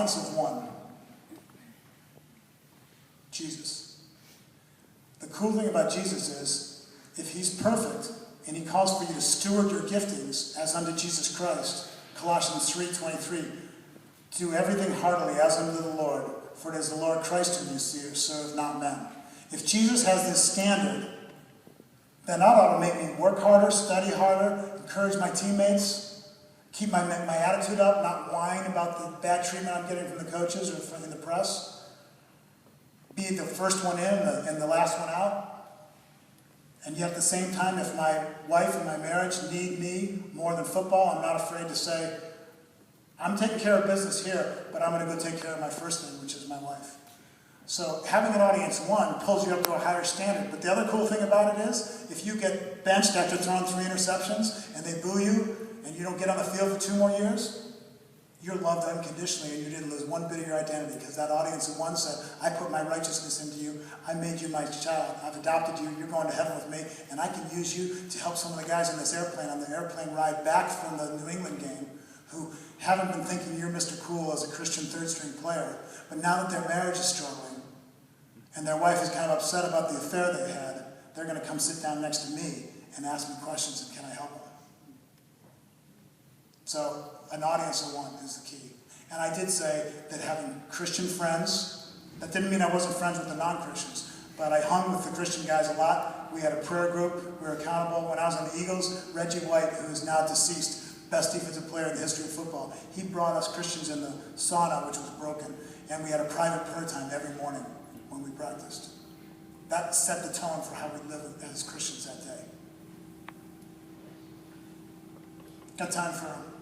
audience of one. Jesus. The cool thing about Jesus is, if he's perfect, and he calls for you to steward your giftings as unto Jesus Christ, Colossians 3:23, do everything heartily as unto the Lord, for it is the Lord Christ whom you serve, not men. If Jesus has this standard, then that ought to make me work harder, study harder, encourage my teammates, keep my attitude up, not whine about the bad treatment I'm getting from the coaches or from the press, be the first one in and the last one out. And yet at the same time, if my wife and my marriage need me more than football, I'm not afraid to say, I'm taking care of business here, but I'm going to go take care of my first thing, which is my wife. So having an audience one pulls you up to a higher standard. But the other cool thing about it is, if you get benched after throwing 3 interceptions and they boo you and you don't get on the field for 2 more years, you're loved unconditionally and you didn't lose one bit of your identity, because that audience of one said, I put my righteousness into you, I made you my child, I've adopted you, you're going to heaven with me, and I can use you to help some of the guys in this airplane on the airplane ride back from the New England game who haven't been thinking you're Mr. Cool as a Christian third-string player, but now that their marriage is struggling and their wife is kind of upset about the affair they had, they're going to come sit down next to me and ask me questions, and can I help them? So an audience of one is the key. And I did say that having Christian friends, that didn't mean I wasn't friends with the non-Christians, but I hung with the Christian guys a lot. We had a prayer group, we were accountable. When I was on the Eagles, Reggie White, who is now deceased, best defensive player in the history of football, he brought us Christians in the sauna, which was broken, and we had a private prayer time every morning when we practiced. That set the tone for how we live as Christians that day. Got time for